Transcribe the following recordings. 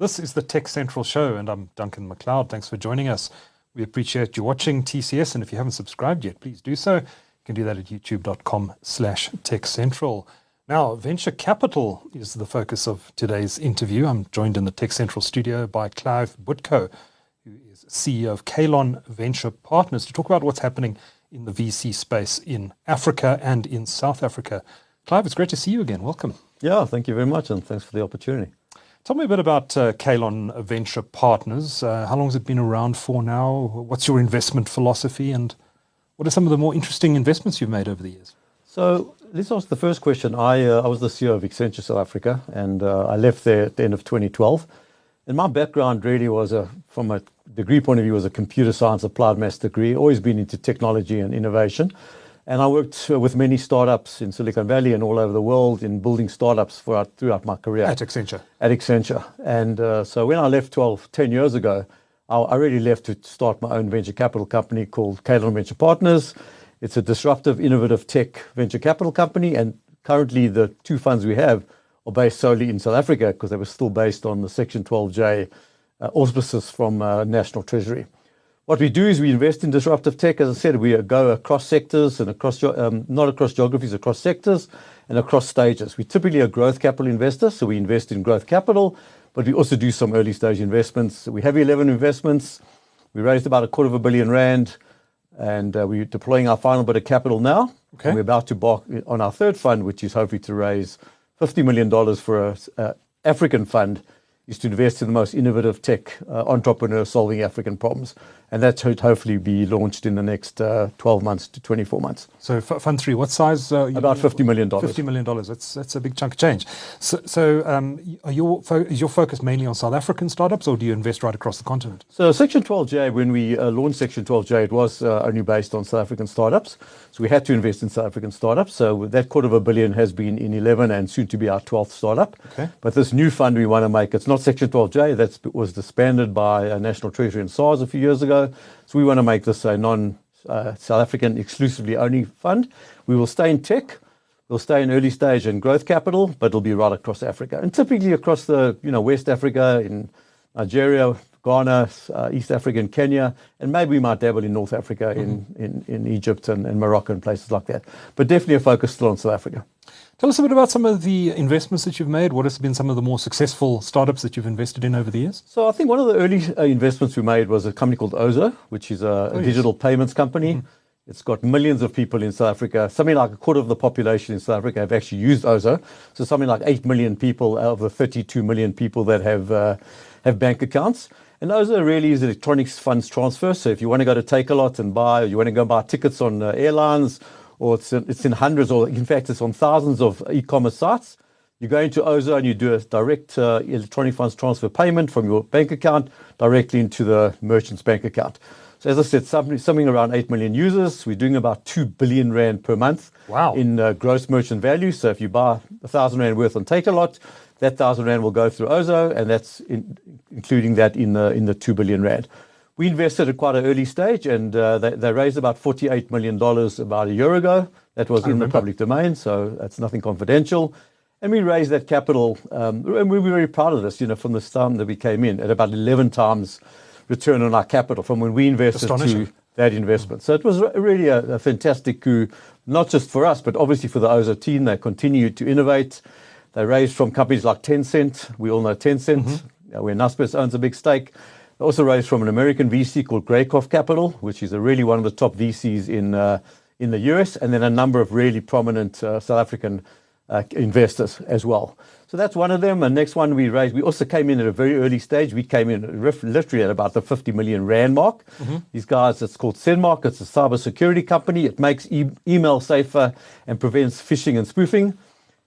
This is the TechCentral Show, and I'm Duncan McLeod. Thanks for joining us. We appreciate you watching TCS, and if you haven't subscribed yet, please do so. You can do that at youtube.com/TechCentral. Now, venture capital is the focus of today's interview. I'm joined in the TechCentral studio by Clive Butkow, who is CEO of Kalon Venture Partners, to talk about what's happening in the VC space in Africa and in South Africa. Clive, it's great to see you again. Welcome. Yeah, thank you very much, and thanks for the opportunity. Tell me a bit about Kalon Venture Partners. How long has it been around for now? What's your investment philosophy, and what are some of the more interesting investments you've made over the years? So let's ask the first question. I was the CEO of Accenture South Africa, and I left there at the end of 2012. And my background really was, from a degree point of view, was a computer science applied maths degree, always been into technology and innovation. And I worked with many startups in Silicon Valley and all over the world in building startups throughout my career. At Accenture? At Accenture. And so when I left 10 years ago, I really left to start my own venture capital company called Kalon Venture Partners. It's a disruptive, innovative tech venture capital company. And currently the two funds we have are based solely in South Africa because they were still based on the Section 12J auspices from National Treasury. What we do is we invest in disruptive tech. As I said, we go across sectors and not across geographies, across sectors and across stages. We're typically a growth capital investor, so we invest in growth capital, but we also do some early stage investments. We have 11 investments. We raised about R250 million, and we're deploying our final bit of capital now. Okay. And we're about to embark on our third fund, which is hopefully to raise $50 million for an African fund, is to invest in the most innovative tech entrepreneurs solving African problems. And that should hopefully be launched in the next 12 months to 24 months. So Fund 3, what size? About $50 million. $50 million. That's a big chunk of change. Is your focus mainly on South African startups, or do you invest right across the continent? So Section 12J, when we launched Section 12J, it was only based on South African startups. So we had to invest in South African startups. So that $250 million has been in 11 and soon to be our 12th startup. Okay. But this new fund we want to make, it's not Section 12J, that was disbanded by National Treasury and SARS a few years ago. So we want to make this a non-South African exclusively only fund. We will stay in tech, we'll stay in early stage and growth capital, but it'll be right across Africa. And typically across the West Africa, in Nigeria, Ghana, East Africa and Kenya, and maybe we might dabble in North Africa, in Egypt and Morocco and places like that. But definitely a focus still on South Africa. Tell us a bit about some of the investments that you've made. What has been some of the more successful startups that you've invested in over the years? So I think one of the early investments we made was a company called Ozo, which is a digital payments company. It's got millions of people in South Africa. Something like a quarter of the population in South Africa have actually used Ozo. So something like 8 million people out of the 32 million people that have bank accounts. And Ozo really is electronic funds transfer. So if you want to go to Takealot and buy, or you want to go buy tickets on airlines, or it's in hundreds, or in fact it's on thousands of e-commerce sites. You go into Ozo and you do a direct electronic funds transfer payment from your bank account directly into the merchant's bank account. So as I said, something around 8 million users. We're doing about 2 billion rand per month. Wow. In gross merchant value. So if you buy 1,000 rand worth on Takealot, that 1,000 rand will go through Ozo, and that's including that in the 2 billion rand. We invested at quite an early stage, and they raised about $48 million about a year ago. That was in the public domain, so that's nothing confidential. And we raised that capital, and we were very proud of this, from the time that we came in, at about 11 times return on our capital from when we invested to that investment. So it was really a fantastic coup, not just for us, but obviously for the Ozo team. They continued to innovate. They raised from companies like Tencent. We all know Tencent, where Naspers owns a big stake. They also raised from an American VC called Greycroft Capital, which is really one of the top VCs in the US, and then a number of really prominent South African investors as well. So that's one of them. And next one we raised, we also came in at a very early stage. We came in literally at about the 50 million rand mark. These guys, it's called Senmark. It's a cybersecurity company. It makes email safer and prevents phishing and spoofing.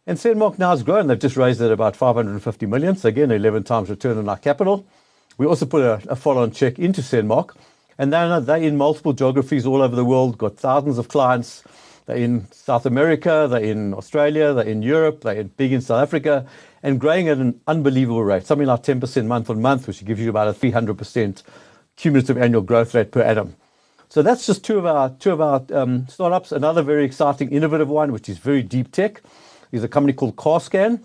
And Senmark now has grown. They've just raised at about 550 million. So again, 11 times return on our capital. We also put a follow-on check into Senmark, and they're in multiple geographies all over the world, got thousands of clients. They're in South America, they're in Australia, they're in Europe, they're big in South Africa, and growing at an unbelievable rate, something like 10% month on month, which gives you about a 300% cumulative annual growth rate per annum. So that's just two of our startups. Another very exciting, innovative one, which is very deep tech, is a company called CarScan.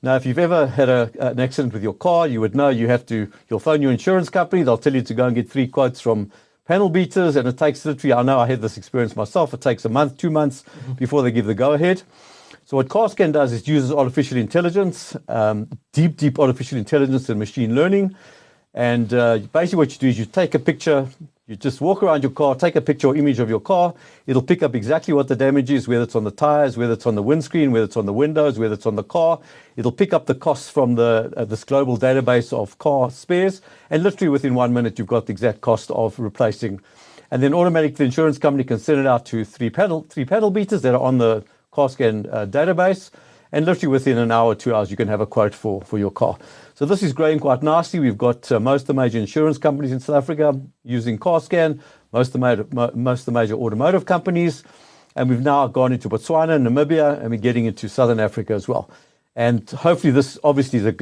Now, if you've ever had an accident with your car, you would know you'll phone your insurance company. They'll tell you to go and get 3 quotes from panel beaters, and it takes literally, I know I had this experience myself, it takes a month, 2 months before they give the go-ahead. So what CarScan does is uses artificial intelligence, deep artificial intelligence and machine learning. And basically what you do is you take a picture, you just walk around your car, take a picture or image of your car. It'll pick up exactly what the damage is, whether it's on the tires, whether it's on the windscreen, whether it's on the windows, whether it's on the car. It'll pick up the costs from this global database of car spares. And literally within 1 minute, you've got the exact cost of replacing. And then automatically the insurance company can send it out to three panel beaters that are on the CarScan database. And literally within an hour, 2 hours, you can have a quote for your car. So this is growing quite nicely. We've got most of the major insurance companies in South Africa using CarScan, most of the major automotive companies. And we've now gone into Botswana, Namibia, and we're getting into Southern Africa as well. And hopefully this obviously is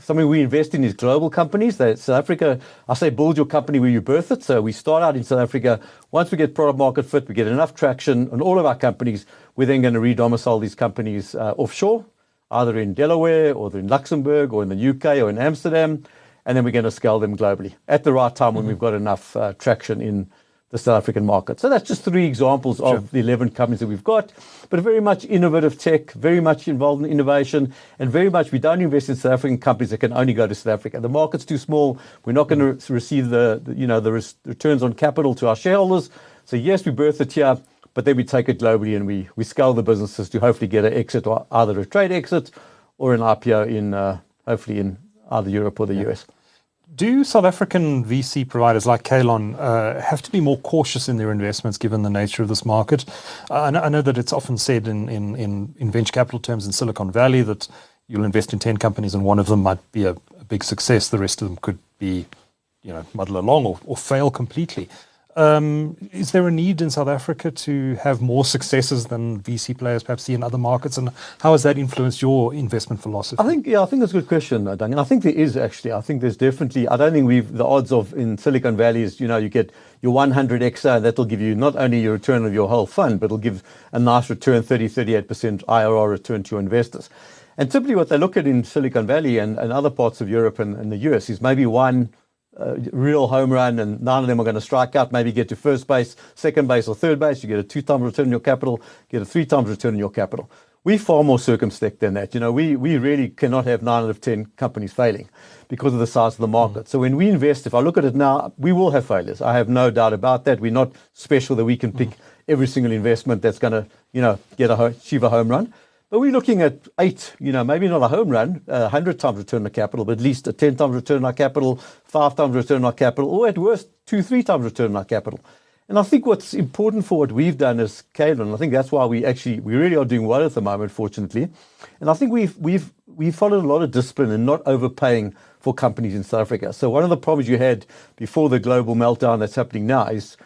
something we invest in is global companies. South Africa, I say build your company where you birth it. So we start out in South Africa. Once we get product market fit, we get enough traction on all of our companies, we're then going to re-domicile these companies offshore, either in Delaware or in Luxembourg or in the UK or in Amsterdam. And then we're going to scale them globally at the right time when we've got enough traction in the South African market. So that's just 3 examples of the 11 companies that we've got, but very much innovative tech, very much involved in innovation, and very much we don't invest in South African companies that can only go to South Africa. The market's too small. We're not going to receive the returns on capital to our shareholders. So yes, we birth it here, but then we take it globally and we scale the businesses to hopefully get an exit, or either a trade exit or an IPO in hopefully in either Europe or the US. Do South African VC providers like Kalon have to be more cautious in their investments given the nature of this market? I know that it's often said in venture capital terms in Silicon Valley that you'll invest in 10 companies and one of them might be a big success. The rest of them could be, muddle along or fail completely. Is there a need in South Africa to have more successes than VC players perhaps see in other markets? And how has that influenced your investment philosophy? I think that's a good question, Duncan. I think there is actually. I think there's definitely, I don't think the odds of in Silicon Valley is, you get your 100x, that'll give you not only your return of your whole fund, but it'll give a nice return, 38% IRR return to your investors. And typically what they look at in Silicon Valley and other parts of Europe and the US is maybe one real home run, and none of them are going to strike out, maybe get to first base, second base, or third base. You get a 2-time return on your capital, get a 3 times return on your capital. We're far more circumspect than that. We really cannot have 9 out of 10 companies failing because of the size of the market. So when we invest, if I look at it now, we will have failures. I have no doubt about that. We're not special that we can pick every single investment that's going to, achieve a home run. But we're looking at 8, maybe not a home run, 100 times return on capital, but at least a 10 times return on our capital, 5 times return on our capital, or at worst, 2-3 times return on our capital. And I think what's important for what we've done as Kalon, I think that's why we really are doing well at the moment, fortunately. And I think we've followed a lot of discipline and not overpaying for companies in South Africa. So one of the problems you had before the global meltdown that's happening now is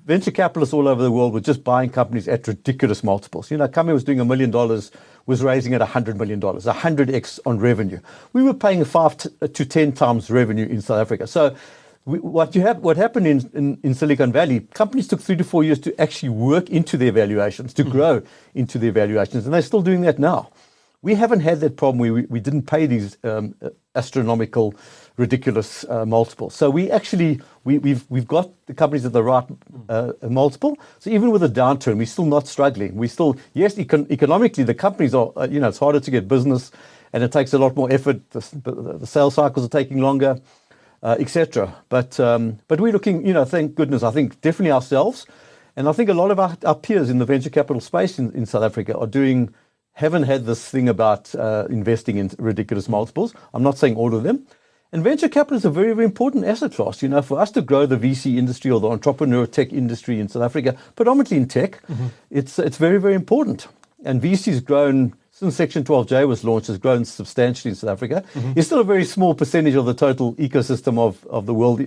venture capitalists all over the world were just buying companies at ridiculous multiples. A company was doing $1 million, was raising at $100 million, 100x on revenue. We were paying 5 to 10 times revenue in South Africa. So what happened in Silicon Valley, companies took 3 to 4 years to actually work into their valuations, to grow into their valuations, and they're still doing that now. We haven't had that problem where we didn't pay these astronomical, ridiculous multiples. So we've got the companies at the right multiple. So even with a downturn, we're still not struggling. We still, yes, economically, the companies are, it's harder to get business and it takes a lot more effort. The sales cycles are taking longer, etc. But we're looking, thank goodness, I think definitely ourselves. And I think a lot of our peers in the venture capital space in South Africa haven't had this thing about investing in ridiculous multiples. I'm not saying all of them. And venture capital is a very, very important asset class. For us to grow the VC industry or the entrepreneur tech industry in South Africa, predominantly in tech, it's very, very important. And VC's grown since Section 12J was launched, has grown substantially in South Africa. It's still a very small percentage of the total ecosystem of the world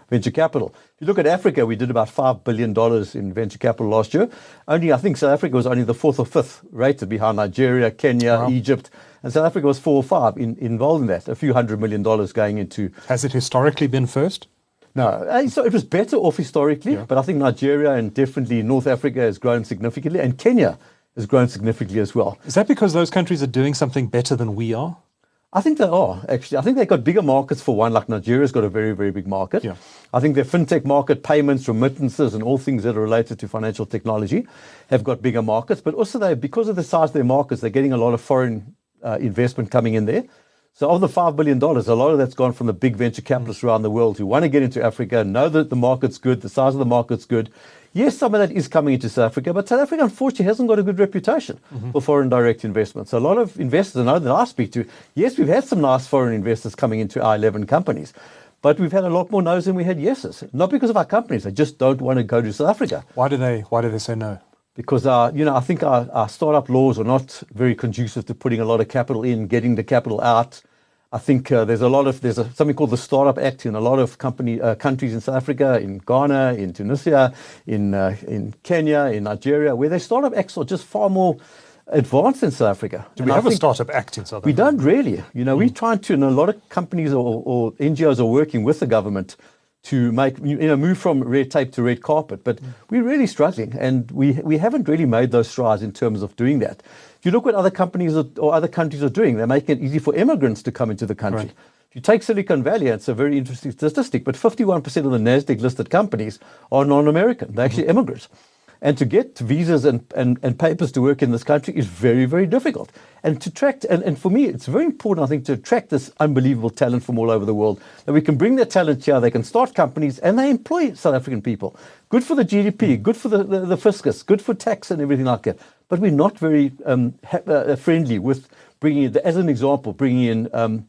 venture capital. If you look at Africa, we did about $5 billion in venture capital last year. I think South Africa was only the 4th or 5th rated behind Nigeria, Kenya, Egypt. And South Africa was 4 or 5 involved in that, a few $100 million going into. Has it historically been first? No, so it was better off historically, but I think Nigeria and definitely North Africa has grown significantly, and Kenya has grown significantly as well. Is that because those countries are doing something better than we are? I think they are, actually. I think they've got bigger markets for one, like Nigeria's got a very, very big market. Yeah. I think their fintech market, payments, remittances, and all things that are related to financial technology have got bigger markets. But also, because of the size of their markets, they're getting a lot of foreign investment coming in there. So of the $5 billion, a lot of that's gone from the big venture capitalists around the world who want to get into Africa, know that the market's good, the size of the market's good. Yes, some of that is coming into South Africa, but South Africa, unfortunately, hasn't got a good reputation for foreign direct investment. So a lot of investors, I know that I speak to, yes, we've had some nice foreign investors coming into our 11 companies, but we've had a lot more no's than we had yeses. Not because of our companies, they just don't want to go to South Africa. Why do they say no? Because I think our startup laws are not very conducive to putting a lot of capital in, getting the capital out. I think there's something called the Startup Act in a lot of countries in South Africa, in Ghana, in Tunisia, in Kenya, in Nigeria, where their startup acts are just far more advanced than South Africa. Do we have a Startup Act in South Africa? We don't really. We're trying to, and a lot of companies or NGOs are working with the government to make, move from red tape to red carpet. But we're really struggling, and we haven't really made those strides in terms of doing that. If you look what other companies or other countries are doing, they're making it easy for immigrants to come into the country. Right. If you take Silicon Valley, it's a very interesting statistic, but 51% of the NASDAQ-listed companies are non-American. They're actually immigrants. And to get visas and papers to work in this country is very, very difficult. And to attract, and for me, it's very important, I think, to attract this unbelievable talent from all over the world, that we can bring their talent here, they can start companies, and they employ South African people. Good for the GDP, good for the fiscus, good for tax and everything like that. But we're not very friendly with bringing in, as an example, bringing in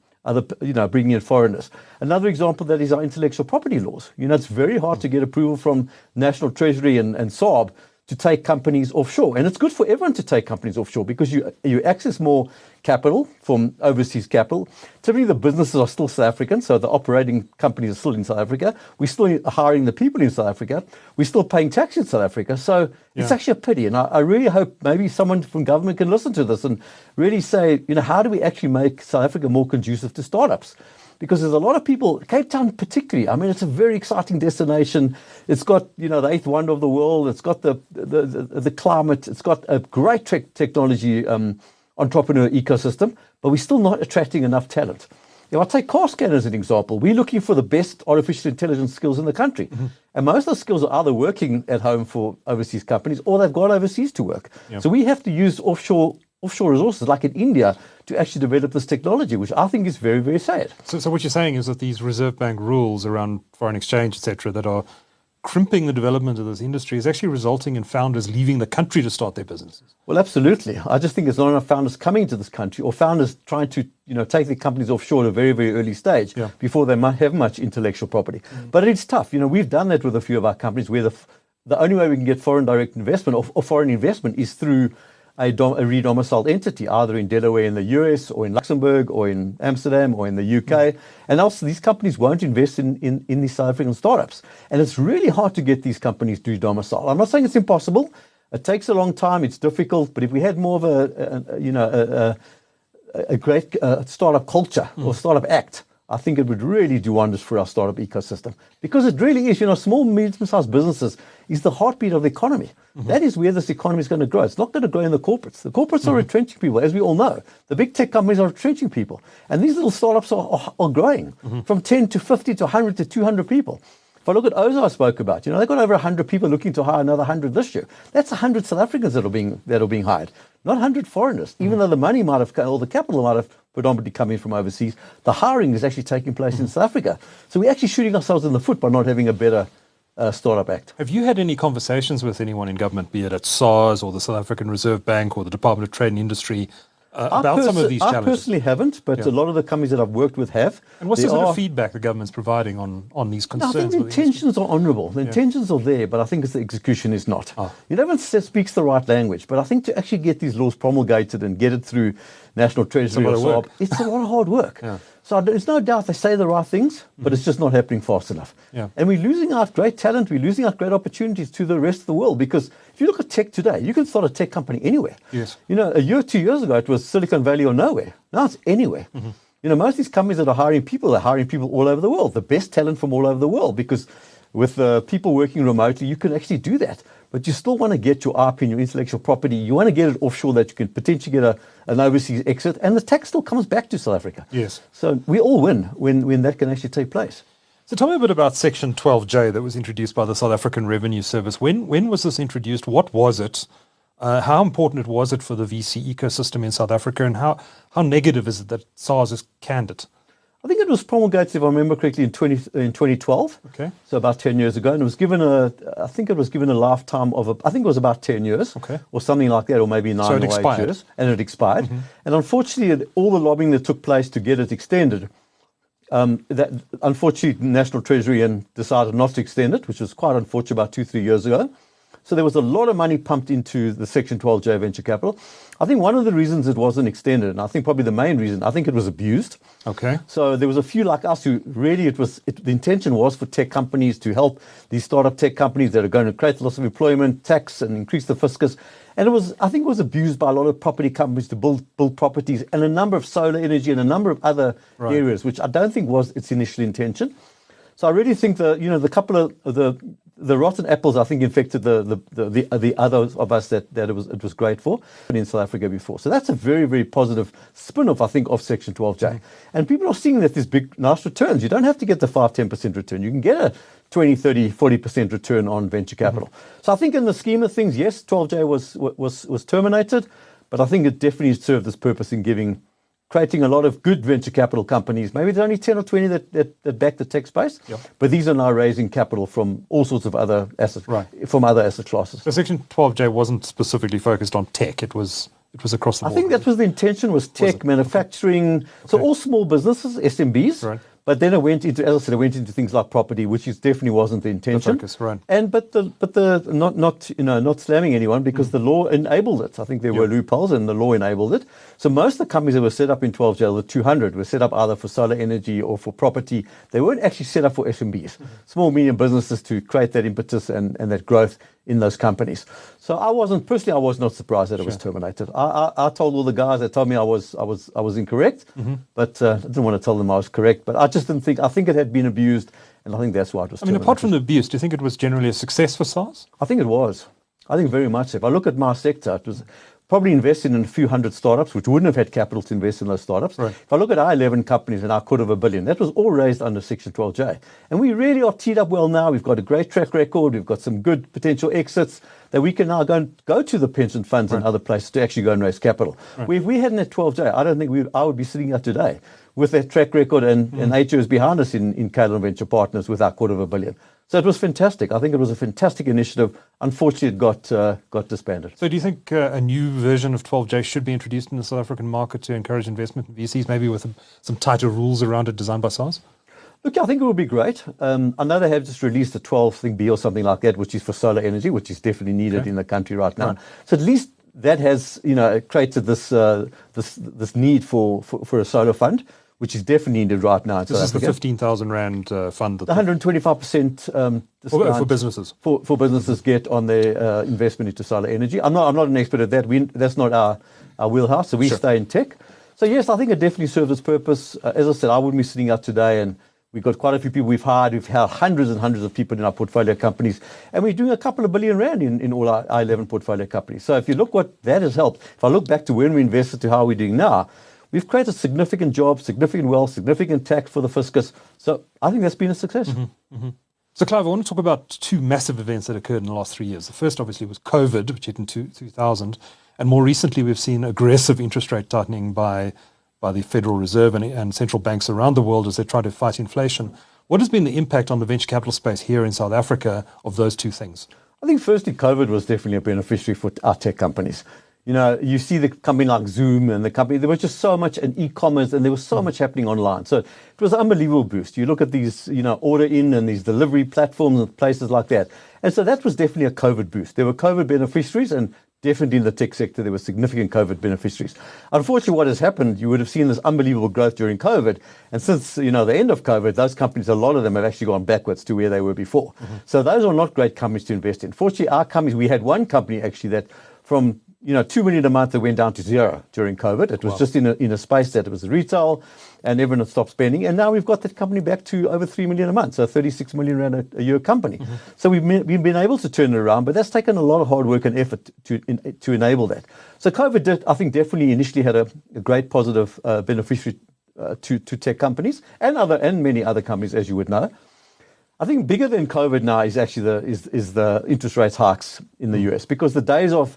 bringing in foreigners. Another example that is our intellectual property laws. It's very hard to get approval from National Treasury and Saab to take companies offshore. And it's good for everyone to take companies offshore because you access more capital from overseas capital. Typically, the businesses are still South African, so the operating companies are still in South Africa. We're still hiring the people in South Africa. We're still paying tax in South Africa. So it's actually a pity. And I really hope maybe someone from government can listen to this and really say, how do we actually make South Africa more conducive to startups? Because there's a lot of people, Cape Town particularly, I mean, it's a very exciting destination. It's got, the eighth wonder of the world. It's got the climate. It's got a great technology entrepreneur ecosystem, but we're still not attracting enough talent. I'll take CarScan as an example. We're looking for the best artificial intelligence skills in the country. And most of the skills are either working at home for overseas companies or they've gone overseas to work. Yep. So we have to use offshore resources like in India to actually develop this technology, which I think is very, very sad. So what you're saying is that these Reserve Bank rules around foreign exchange, etc., that are crimping the development of this industry is actually resulting in founders leaving the country to start their businesses. Well, absolutely. I just think there's not enough founders coming into this country or founders trying to take their companies offshore at a very, very early stage before they might have much intellectual property. But it's tough. We've done that with a few of our companies where the only way we can get foreign direct investment or foreign investment is through a re-domiciled entity, either in Delaware in the US or in Luxembourg or in Amsterdam or in the UK. And also these companies won't invest in these South African startups. And it's really hard to get these companies to domicile. I'm not saying it's impossible. It takes a long time. It's difficult. But if we had more of a great startup culture or startup act, I think it would really do wonders for our startup ecosystem. Because it really is, small, medium-sized businesses is the heartbeat of the economy. That is where this economy is going to grow. It's not going to grow in the corporates. The corporates are retrenching people, as we all know. The big tech companies are retrenching people. And these little startups are growing from 10 to 50 to 100 to 200 people. If I look at Ozo I spoke about, they've got over 100 people looking to hire another 100 this year. That's 100 South Africans that are being hired, not 100 foreigners. Even though the money might have, or the capital might have predominantly come in from overseas, the hiring is actually taking place in South Africa. So we're actually shooting ourselves in the foot by not having a better startup act. Have you had any conversations with anyone in government, be it at SARS or the South African Reserve Bank or the Department of Trade and Industry, about some of these challenges? I personally haven't, but a lot of the companies that I've worked with have. And what's the sort of feedback the government's providing on these concerns? I think the intentions are honourable. The intentions are there, but I think the execution is not. Everyone speaks the right language, but I think to actually get these laws promulgated and get it through National Treasury or SARB, it's a lot of hard work. So there's no doubt they say the right things, but it's just not happening fast enough. And we're losing out great talent, we're losing out great opportunities to the rest of the world, because if you look at tech today, you can start a tech company anywhere. A year, 2 years ago, it was Silicon Valley or nowhere. Now it's anywhere. Most of these companies that are hiring people all over the world, the best talent from all over the world, because with people working remotely, you can actually do that. But you still want to get your IP and your intellectual property. You want to get it offshore that you can potentially get an overseas exit, and the tax still comes back to South Africa. Yes. So we all win when that can actually take place. So tell me a bit about Section 12J that was introduced by the South African Revenue Service. When was this introduced? What was it? How important was it for the VC ecosystem in South Africa, and how negative is it that SARS has canned it? I think it was promulgated, if I remember correctly, in 2012. Okay. So about 10 years ago. And it was given a lifetime of, I think it was about 10 years. Okay. Or something like that, or maybe 9 or 8 years. And it expired. Mm-hmm. And unfortunately, all the lobbying that took place to get it extended, that unfortunately, National Treasury decided not to extend it, which was quite unfortunate about 2-3 years ago. So there was a lot of money pumped into the Section 12J venture capital. I think one of the reasons it wasn't extended, and I think probably the main reason, I think it was abused. Okay. So there was a few like us who really, the intention was for tech companies to help these startup tech companies that are going to create lots of employment, tax, and increase the fiscus. And I think it was abused by a lot of property companies to build properties, and a number of solar energy and a number of other areas, which I don't think was its initial intention. So I really think the couple of the rotten apples, I think, infected the others of us that it was great for in South Africa before. So that's a very, very positive spin-off, I think, of Section 12J. Mm-hmm. And people are seeing that there's big, nice returns. You don't have to get the 5-10% return. You can get a 20, 30, 40% return on venture capital. Mm-hmm. So I think in the scheme of things, yes, 12J was terminated, but I think it definitely served its purpose in creating a lot of good venture capital companies. Maybe there's only 10 or 20 that back the tech space, but these are now raising capital from all sorts of other assets, from other asset classes. So Section 12J wasn't specifically focused on tech. It was across the board. I think that was the intention, was tech, manufacturing, so all small businesses, SMBs. Right. But then it went into, as I said, things like property, which definitely wasn't the intention. The focus, right? And but not slamming anyone, because the law enabled it. I think there were loopholes, and the law enabled it. So most of the companies that were set up in 12J, the 200, were set up either for solar energy or for property. They weren't actually set up for SMBs, small medium businesses, to create that impetus and that growth in those companies. So I was not surprised that it was terminated. I told all the guys that told me I was incorrect, but I didn't want to tell them I was correct. But I just didn't think. I think it had been abused, and I think that's why it was terminated. Apart from the abuse, do you think it was generally a success for SARS? I think it was. I think very much so. If I look at my sector, it was probably invested in a few hundred startups, which wouldn't have had capital to invest in those startups. Right. If I look at our 11 companies and our $250 million, that was all raised under Section 12J. And we really are teed up well now. We've got a great track record. We've got some good potential exits that we can now go to the pension funds and other places to actually go and raise capital. Right. If we hadn't had 12J, I don't think I would be sitting here today with that track record and 8 years behind us in Kalon Venture Partners with our $250 million. So it was fantastic. I think it was a fantastic initiative. Unfortunately, it got disbanded. So do you think a new version of 12J should be introduced in the South African market to encourage investment in VCs, maybe with some tighter rules around it designed by SARS? Look, I think it would be great. I know they have just released the 12B or something like that, which is for solar energy, which is definitely needed in the country right now. Right. So at least that has created this need for a solar fund, which is definitely needed right now in South Africa. This is the 15,000 Rand fund. The 125% for businesses. For businesses get on their investment into solar energy. I'm not an expert at that. That's not our wheelhouse, so we stay in tech. So yes, I think it definitely serves its purpose. As I said, I wouldn't be sitting out today, and we've got quite a few people we've hired. We've hired hundreds and hundreds of people in our portfolio companies, and we're doing a couple of billion rand in all our 11 portfolio companies. So if you look what that has helped, if I look back to when we invested to how we're doing now, we've created significant jobs, significant wealth, significant tax for the fiscus. So I think that's been a success. Mm-hmm, mm-hmm. So Clive, I want to talk about two massive events that occurred in the last 3 years. The first obviously was COVID, which hit in 2000. And more recently, we've seen aggressive interest rate tightening by the Federal Reserve and central banks around the world as they try to fight inflation. What has been the impact on the venture capital space here in South Africa of those two things? I think firstly, COVID was definitely a beneficiary for our tech companies. You see the company like Zoom and the company, there was just so much in e-commerce and there was so much happening online. So it was an unbelievable boost. You look at these, order in and these delivery platforms and places like that. And so that was definitely a COVID boost. There were COVID beneficiaries, and definitely in the tech sector, there were significant COVID beneficiaries. Unfortunately, what has happened, you would have seen this unbelievable growth during COVID. And since, the end of COVID, those companies, a lot of them have actually gone backwards to where they were before. Mm-hmm. So those are not great companies to invest in. Fortunately, our companies, we had one company actually that from 2 million a month that went down to zero during COVID. It was just in a space that it was retail and everyone had stopped spending. And now we've got that company back to over 3 million a month, so 36 million rand a year company. So we've been able to turn it around, but that's taken a lot of hard work and effort to enable that. So COVID did, I think, definitely initially had a great positive beneficiary to tech companies and many other companies, as you would know. I think bigger than COVID now is actually the interest rates hikes in the US, because the days of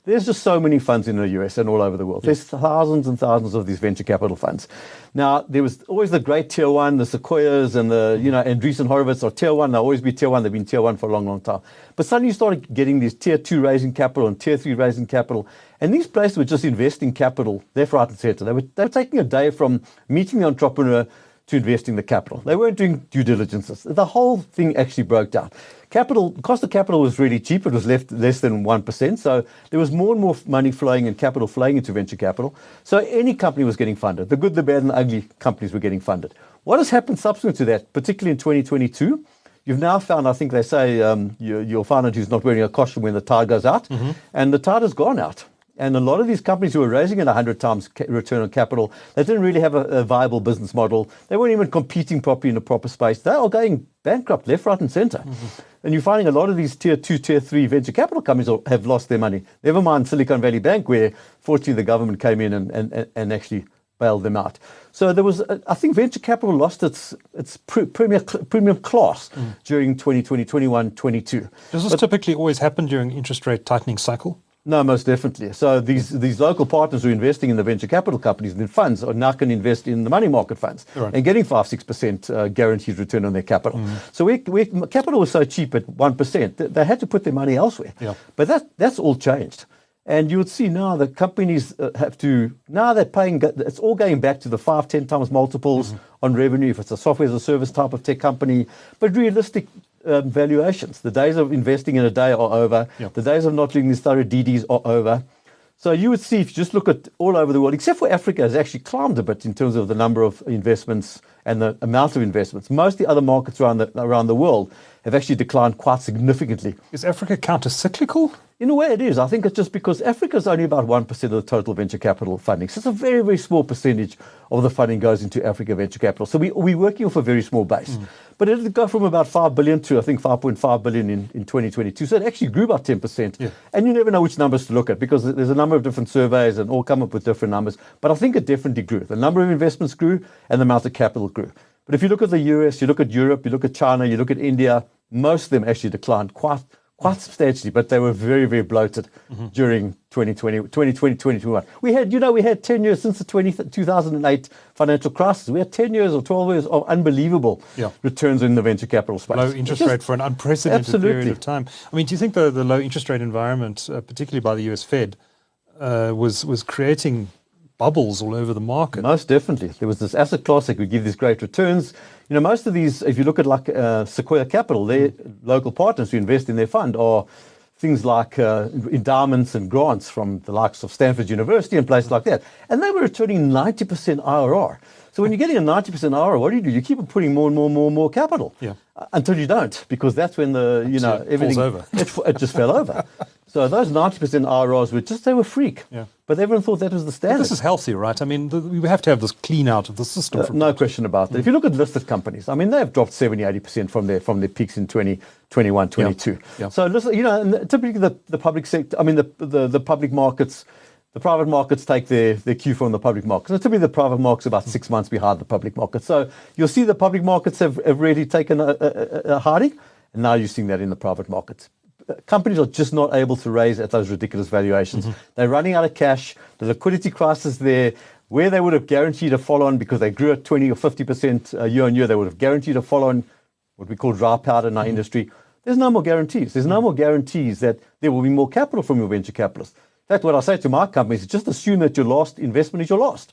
there's just so many funds in the US and all over the world. There's thousands and thousands of these venture capital funds. Now, there was always the great tier one, the Sequoias and the, Andreessen Horowitz are tier one. They'll always be tier one. They've been tier one for a long, long time. But suddenly you started getting these tier two raising capital and tier three raising capital. And these places were just investing capital left, right, and center. They were taking a day from meeting the entrepreneur to investing the capital. They weren't doing due diligences. The whole thing actually broke down. Cost of capital was really cheap. It was less than 1%. So there was more and more money flowing and capital flowing into venture capital. So any company was getting funded. The good, the bad, and the ugly companies were getting funded. What has happened subsequent to that, particularly in 2022, you've now found, I think they say, you'll find it who's not wearing a costume when the tide goes out. And the tide has gone out. And a lot of these companies who were raising at 100 times return on capital, they didn't really have a viable business model. They weren't even competing properly in a proper space. They are going bankrupt left, right, and center. And you're finding a lot of these tier two, tier three venture capital companies have lost their money. Never mind Silicon Valley Bank, where fortunately the government came in and actually bailed them out. So there was, I think venture capital lost its premium class during 2020, 21, 22. Does this typically always happen during interest rate tightening cycle? No, most definitely. So these local partners who are investing in the venture capital companies and in funds are now can invest in the money market funds and getting 5-6% guaranteed return on their capital. So capital was so cheap at 1%, they had to put their money elsewhere. But that's all changed. And you would see now the companies they're paying, it's all going back to the 5-10 times multiples on revenue if it's a software as a service type of tech company, but realistic valuations. The days of investing in a day are over. The days of not doing these thorough DDs are over. So you would see, if you just look at all over the world, except for Africa, has actually climbed a bit in terms of the number of investments and the amount of investments. Most of the other markets around the world have actually declined quite significantly. Is Africa counter-cyclical? In a way it is. I think it's just because Africa is only about 1% of the total venture capital funding. So it's a very, very small percentage of the funding goes into Africa venture capital. So we're working off a very small base. But it'll go from about 5 billion to, I think, 5.5 billion in 2022. So it actually grew by 10%. And you never know which numbers to look at because there's a number of different surveys and all come up with different numbers. But I think it definitely grew. The number of investments grew and the amount of capital grew. But if you look at the US, you look at Europe, you look at China, you look at India, most of them actually declined quite substantially, but they were very, very bloated during 2020, 2021. We had 10 years since the 2008 financial crisis. We had 10 years or 12 years of unbelievable returns in the venture capital space. Low interest rate for an unprecedented period of time. I mean, do you think the low interest rate environment, particularly by the US Fed, was creating bubbles all over the market? Most definitely. There was this asset class that could give these great returns. Most of these, if you look at like Sequoia Capital, their local partners who invest in their fund are things like endowments and grants from the likes of Stanford University and places like that. And they were returning 90% IRR. So when you're getting a 90% IRR, what do? You keep on putting more and more capital until you don't, because that's when everything falls over. It just fell over. So those 90% IRRs they were freak. But everyone thought that was the standard. But this is healthy, right? I mean, we have to have this clean out of the system. No question about that. If you look at listed companies, I mean, they have dropped 70-80% from their peaks in 2021, 22. So listen, typically the public sector, I mean, the public markets, the private markets take their cue from the public markets. And typically the private markets are about 6 months behind the public markets. So you'll see the public markets have really taken a hiding, and now you're seeing that in the private markets. Companies are just not able to raise at those ridiculous valuations. They're running out of cash. The liquidity crisis there, where they would have guaranteed a follow-on because they grew at 20 or 50% year on year, they would have guaranteed a follow-on, what we call dry powder in our industry. There's no more guarantees. There's no more guarantees that there will be more capital from your venture capitalists. In fact, what I say to my companies is just assume that your last investment is your last.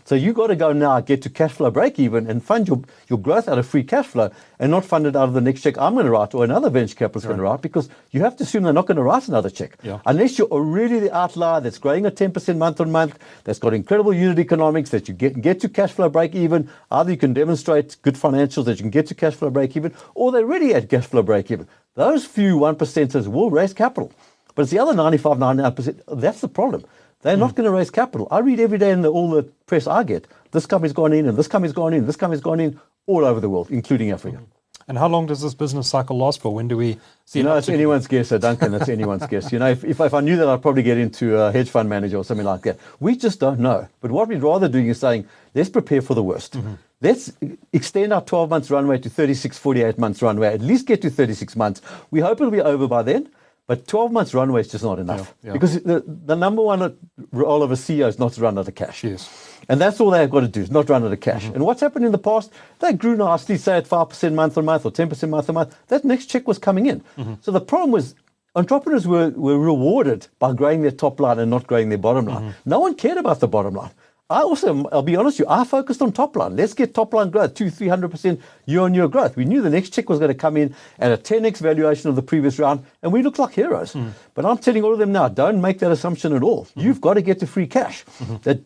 So you got to go now, get to cash flow break even and fund your growth out of free cash flow and not fund it out of the next check I'm going to write or another venture capitalist going to write, because you have to assume they're not going to write another check. Unless you're really the outlier that's growing at 10% month on month, that's got incredible unit economics, that you get to cash flow break even. Either you can demonstrate good financials that you can get to cash flow break even, or they're already at cash flow break even. Those few 1%ers will raise capital. But it's the other 95, 99%. That's the problem. They're not going to raise capital. I read every day in all the press I get, this company's gone in and this company's gone in, this company's gone in all over the world, including Africa. And how long does this business cycle last for? When do we see? It's anyone's guess, Duncan. It's anyone's guess. If I knew that, I'd probably get into a hedge fund manager or something like that. We just don't know. But what we'd rather doing is saying, let's prepare for the worst. Let's extend our 12 months runway to 36, 48 months runway. At least get to 36 months. We hope it'll be over by then. But 12 months runway is just not enough. Because the number one role of a CEO is not to run out of cash. Yes. And that's all they've got to do, is not run out of cash. And what's happened in the past, they grew nicely, say at 5% month on month or 10% month on month. That next check was coming in. So the problem was entrepreneurs were rewarded by growing their top line and not growing their bottom line. No one cared about the bottom line. I'll be honest with you, I focused on top line. Let's get top line growth, 200-300% year-on-year growth. We knew the next check was going to come in at a 10x valuation of the previous round, and we looked like heroes. But I'm telling all of them now, don't make that assumption at all. You've got to get to free cash. That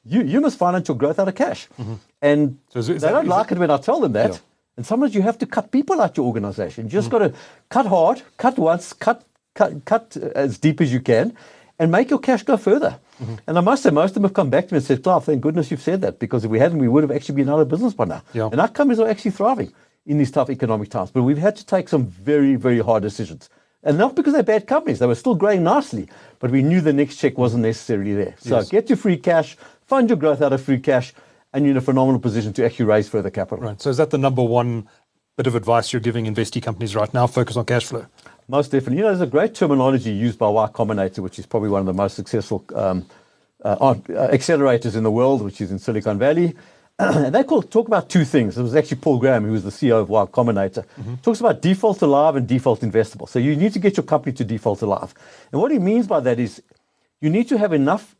you must finance your growth out of cash. And they don't like it when I tell them that. Yeah. And sometimes you have to cut people out your organization. You just got to cut hard, cut once, cut as deep as you can, and make your cash go further. And I must say, most of them have come back to me and said, Clive, thank goodness you've said that, because if we hadn't, we would have actually been out of business by now. And our companies are actually thriving in these tough economic times. But we've had to take some very, very hard decisions. And not because they're bad companies. They were still growing nicely. But we knew the next check wasn't necessarily there. So get your free cash, fund your growth out of free cash, and you're in a phenomenal position to actually raise further capital. Right. So is that the number one bit of advice you're giving investee companies right now? Focus on cash flow. Most definitely. There's a great terminology used by Y Combinator, which is probably one of the most successful accelerators in the world, which is in Silicon Valley. And they talk about two things. It was actually Paul Graham, who was the CEO of Y Combinator. Talks about default alive and default investable. So you need to get your company to default alive. And what he means by that is you need to have enough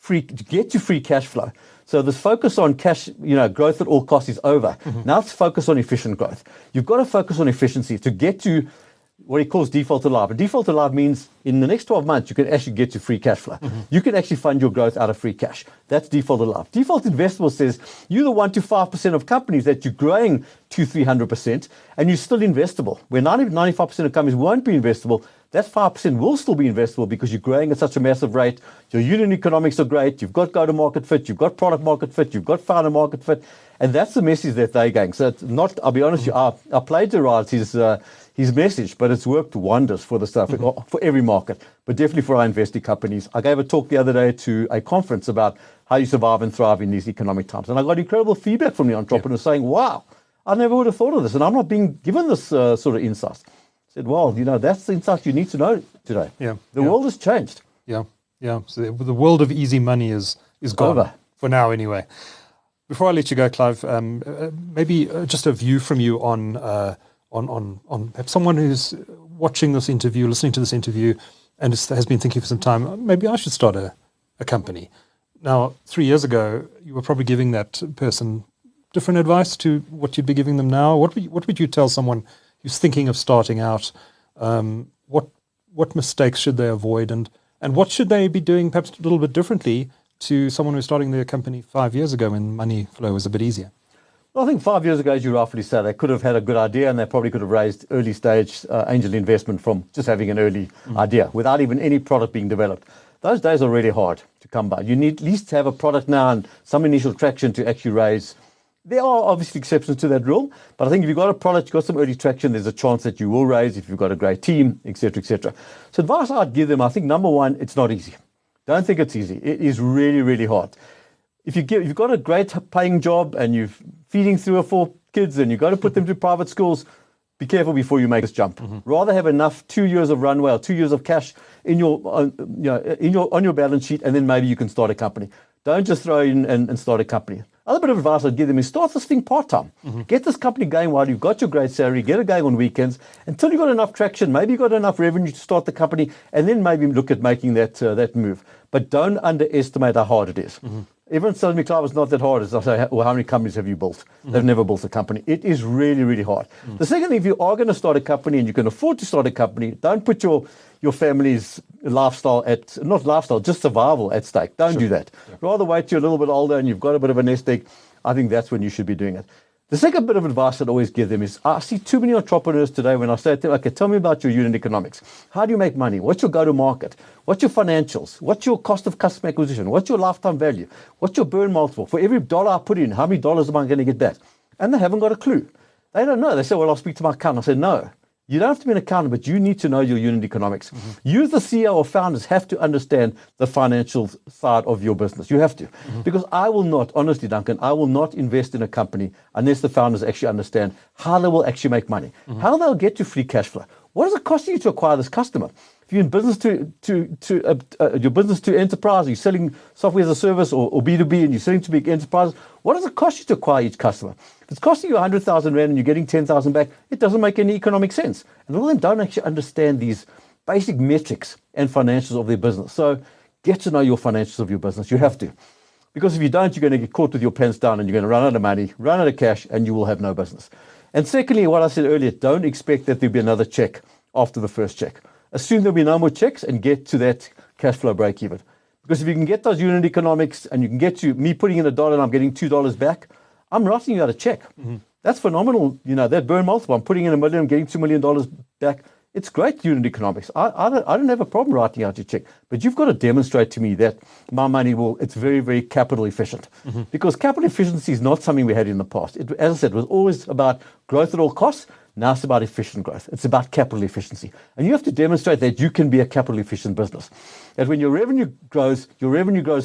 to get to free cash flow. So this focus on cash, growth at all costs is over. Now it's focus on efficient growth. You've got to focus on efficiency to get to what he calls default alive. And default alive means in the next 12 months, you can actually get to free cash flow. You can actually fund your growth out of free cash. That's default alive. Default investable says you're the 1 to 5% of companies that you're growing 200-300%, and you're still investable. Where 95% of companies won't be investable, that 5% will still be investable because you're growing at such a massive rate. Your unit economics are great. You've got go-to-market fit. You've got product market fit. You've got founder market fit. And that's the message that they're going. So it's not, I'll be honest with you, I plagiarized his message, but it's worked wonders for the stuff, for every market, but definitely for our investing companies. I gave a talk the other day to a conference about how you survive and thrive in these economic times. And I got incredible feedback from the entrepreneurs saying, wow, I never would have thought of this. And I'm not being given this sort of insight. I said, well, that's the insight you need to know today. The world has changed. So the world of easy money is gone. Over. For now anyway. Before I let you go, Clive, maybe just a view from you on perhaps someone who's watching this interview, listening to this interview, and has been thinking for some time, maybe I should start a company. Now, 3 years ago, you were probably giving that person different advice to what you'd be giving them now. What would you tell someone who's thinking of starting out? What mistakes should they avoid, and what should they be doing perhaps a little bit differently to someone who's starting their company 5 years ago when money flow was a bit easier? Well, I think 5 years ago, as you rightfully said, they could have had a good idea, and they probably could have raised early stage angel investment from just having an early idea without even any product being developed. Those days are really hard to come by. You need at least to have a product now and some initial traction to actually raise. There are obviously exceptions to that rule, but I think if you've got a product, you've got some early traction, there's a chance that you will raise if you've got a great team, etc., etc. So advice I'd give them, I think number one, it's not easy. Don't think it's easy. It is really, really hard. If you've got a great paying job and you're feeding 3 or 4 kids and you've got to put them to private schools, be careful before you make this jump. Rather have enough 2 years of runway or 2 years of cash on your balance sheet, and then maybe you can start a company. Don't just throw in and start a company. Other bit of advice I'd give them is start this thing part-time. Get this company going while you've got your great salary, get it going on weekends, until you've got enough traction, maybe you've got enough revenue to start the company, and then maybe look at making that move. But don't underestimate how hard it is. Everyone tells me, Clive, it's not that hard. As I say, well, how many companies have you built? They've never built a company. It is really, really hard. The second thing, if you are going to start a company and you can afford to start a company, don't put your family's just survival at stake. Don't do that. Rather wait till you're a little bit older and you've got a bit of a nest egg. I think that's when you should be doing it. The second bit of advice I'd always give them is, I see too many entrepreneurs today when I say to them, okay, tell me about your unit economics. How do you make money? What's your go-to-market? What's your financials? What's your cost of customer acquisition? What's your lifetime value? What's your burn multiple? For every dollar I put in, how many dollars am I going to get back? And they haven't got a clue. They don't know. They say, well, I'll speak to my accountant. I say, no. You don't have to be an accountant, but you need to know your unit economics. You, the CEO or founders, have to understand the financial side of your business. You have to. Because I will not, honestly, Duncan, I will not invest in a company unless the founders actually understand how they will actually make money, how they'll get to free cash flow. What does it cost you to acquire this customer? If you're in business your business to enterprise, you're selling software as a service or B2B, and you're selling to big enterprises, what does it cost you to acquire each customer? If it's costing you 100,000 Rand and you're getting 10,000 back, it doesn't make any economic sense. And a lot of them don't actually understand these basic metrics and financials of their business. So get to know your financials of your business. You have to. Because if you don't, you're going to get caught with your pants down and you're going to run out of money, run out of cash, and you will have no business. And secondly, what I said earlier, don't expect that there'll be another check after the first check. Assume there'll be no more checks and get to that cash flow break even. Because if you can get those unit economics and you can get to me putting in $1 and I'm getting $2 back, I'm writing you out a check. That's phenomenal. That burn multiple. I'm putting in $1 million, I'm getting $2 million back. It's great unit economics. I don't have a problem writing out your check, but you've got to demonstrate to me that my money it's very, very capital efficient. Because capital efficiency is not something we had in the past. As I said, it was always about growth at all costs. Now it's about efficient growth. It's about capital efficiency. And you have to demonstrate that you can be a capital efficient business. That when your revenue grows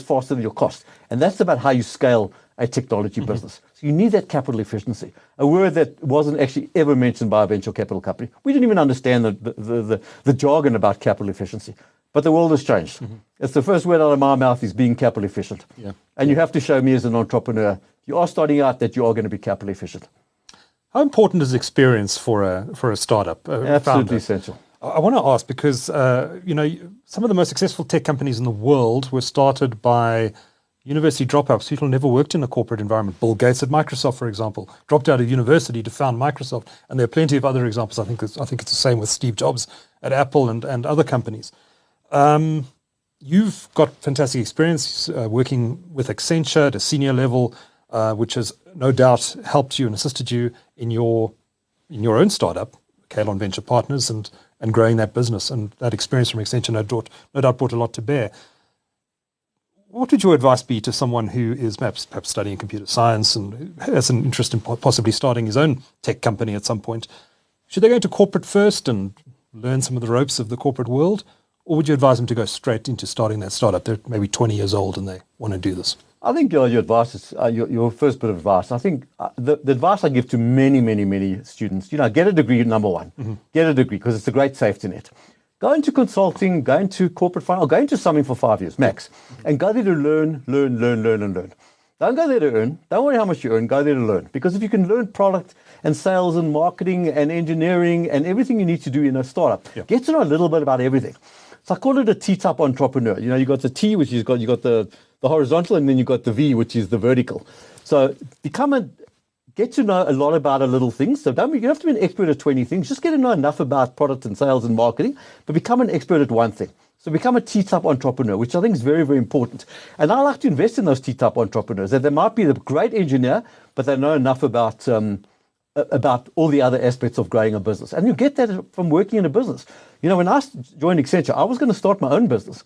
faster than your cost. And that's about how you scale a technology business. So you need that capital efficiency, a word that wasn't actually ever mentioned by a venture capital company. We didn't even understand the jargon about capital efficiency. But the world has changed. It's the first word out of my mouth is being capital efficient. And you have to show me as an entrepreneur, you are starting out that you are going to be capital efficient. How important is experience for a startup? Absolutely founder? essential. I want to ask because some of the most successful tech companies in the world were started by university dropouts. People never worked in a corporate environment. Bill Gates at Microsoft, for example, dropped out of university to found Microsoft, and there are plenty of other examples. I think it's the same with Steve Jobs at Apple and other companies. You've got fantastic experience working with Accenture at a senior level, which has no doubt helped you and assisted you in your own startup, Kalon Venture Partners, and growing that business. And that experience from Accenture no doubt brought a lot to bear. What would your advice be to someone who is perhaps studying computer science and has an interest in possibly starting his own tech company at some point? Should they go into corporate first and learn some of the ropes of the corporate world? Or would you advise them to go straight into starting that startup? They're maybe 20 years old and they want to do this. I think your advice is your first bit of advice. I think the advice I give to many students, get a degree, number one. Get a degree because it's a great safety net. Go into consulting, go into corporate finance, or go into something for 5 years, max. And go there to learn. Don't go there to earn. Don't worry how much you earn. Go there to learn. Because if you can learn product and sales and marketing and engineering and everything you need to do in a startup, get to know a little bit about everything. So I call it a T-type entrepreneur. You got the T, which you got the horizontal, and then you got the V, which is the vertical. So get to know a lot about a little things. So you don't have to be an expert at 20 things. Just get to know enough about product and sales and marketing, but become an expert at one thing. So become a T-type entrepreneur, which I think is very, very important. And I like to invest in those T-type entrepreneurs. That they might be a great engineer, but they know enough about all the other aspects of growing a business. And you get that from working in a business. When I joined Accenture, I was going to start my own business.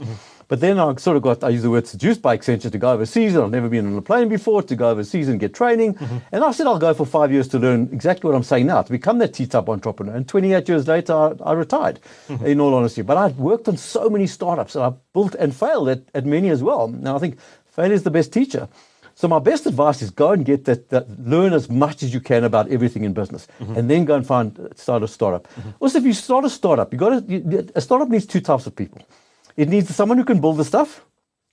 But then I sort of I use the word seduced by Accenture to go overseas. I've never been on a plane before, to go overseas and get training. And I said, I'll go for 5 years to learn exactly what I'm saying now, to become that T-type entrepreneur. And 28 years later, I retired, in all honesty. But I'd worked on so many startups, and I've built and failed at many as well. Now, I think failure is the best teacher. So my best advice is go and get that learn as much as you can about everything in business, and then go and start a startup. Also, if you start a startup, a startup needs two types of people. It needs someone who can build the stuff.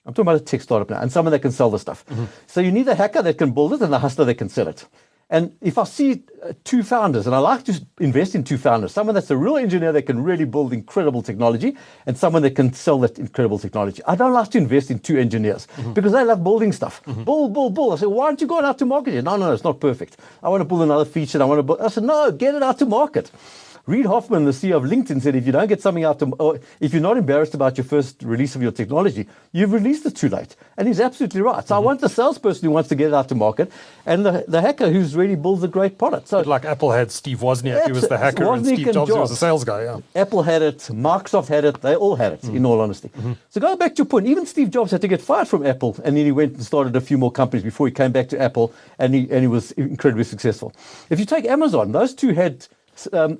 I'm talking about a tech startup now, and someone that can sell the stuff. So you need a hacker that can build it and a hustler that can sell it. And if I see two founders, and I like to invest in two founders, someone that's a real engineer that can really build incredible technology, and someone that can sell that incredible technology. I don't like to invest in two engineers because they love building stuff. Bull. I say, why aren't you going out to market it? No, it's not perfect. I want to build another feature. I said, no, get it out to market. Reid Hoffman, the CEO of LinkedIn, said if you don't get something out, or if you're not embarrassed about your first release of your technology, you've released it too late. And he's absolutely right. So I want the salesperson who wants to get it out to market, and the hacker who's really builds a great product. So like Apple had Steve Wozniak, who was the hacker, and Steve Jobs, who was the sales guy. Yeah. Apple had it, Microsoft had it, they all had it, in all honesty. So going back to your point, even Steve Jobs had to get fired from Apple, and then he went and started a few more companies before he came back to Apple, and he was incredibly successful. If you take Amazon, those two had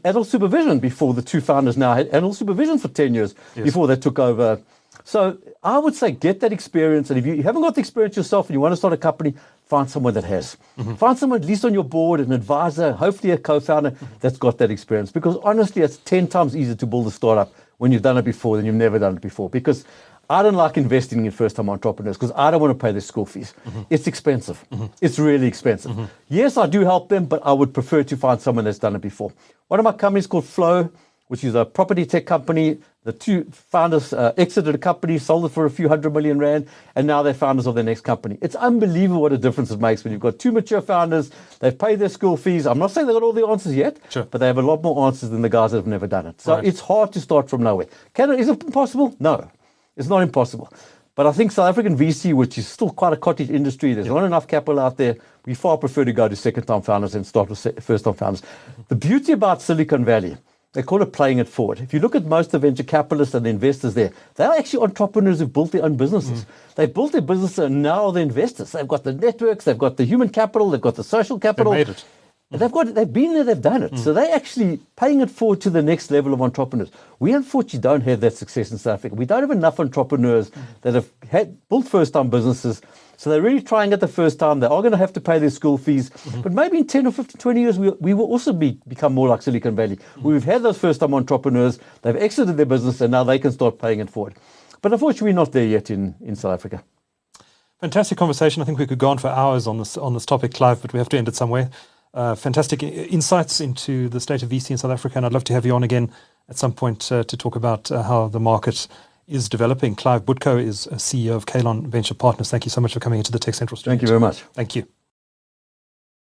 adult supervision before the two founders now had adult supervision for 10 years before they took over. So I would say get that experience, and if you haven't got the experience yourself and you want to start a company, find someone that has. Find someone at least on your board, an advisor, hopefully a co-founder that's got that experience. Because honestly, it's 10 times easier to build a startup when you've done it before than you've never done it before. Because I don't like investing in first-time entrepreneurs because I don't want to pay their school fees. It's expensive. It's really expensive. Yes, I do help them, but I would prefer to find someone that's done it before. One of my companies called Flow, which is a property tech company. The two founders exited a company, sold it for a few $100 million, and now they're founders of their next company. It's unbelievable what a difference it makes when you've got two mature founders. They've paid their school fees. I'm not saying they've got all the answers yet, but they have a lot more answers than the guys that have never done it. So it's hard to start from nowhere. Is it impossible? No, it's not impossible. But I think South African VC, which is still quite a cottage industry, there's not enough capital out there. We far prefer to go to second-time founders and start with first-time founders. The beauty about Silicon Valley, they call it playing it forward. If you look at most of the venture capitalists and the investors there, they're actually entrepreneurs who've built their own businesses. They've built their businesses and now they're investors. They've got the networks, they've got the human capital, they've got the social capital. They made it. They've been there, they've done it. So they're actually paying it forward to the next level of entrepreneurs. We unfortunately don't have that success in South Africa. We don't have enough entrepreneurs that have built first-time businesses. So they're really trying it the first time. They are going to have to pay their school fees. But maybe in 10 or 15, 20 years, we will also become more like Silicon Valley. We've had those first-time entrepreneurs. They've exited their business, and now they can start paying it forward. But unfortunately, we're not there yet in South Africa. Fantastic conversation. I think we could go on for hours on this topic, Clive, but we have to end it somewhere. Fantastic insights into the state of VC in South Africa, and I'd love to have you on again at some point to talk about how the market is developing. Clive Butkow is CEO of Kalon Venture Partners. Thank you so much for coming into the TechCentral studio. Thank you very much. Thank you.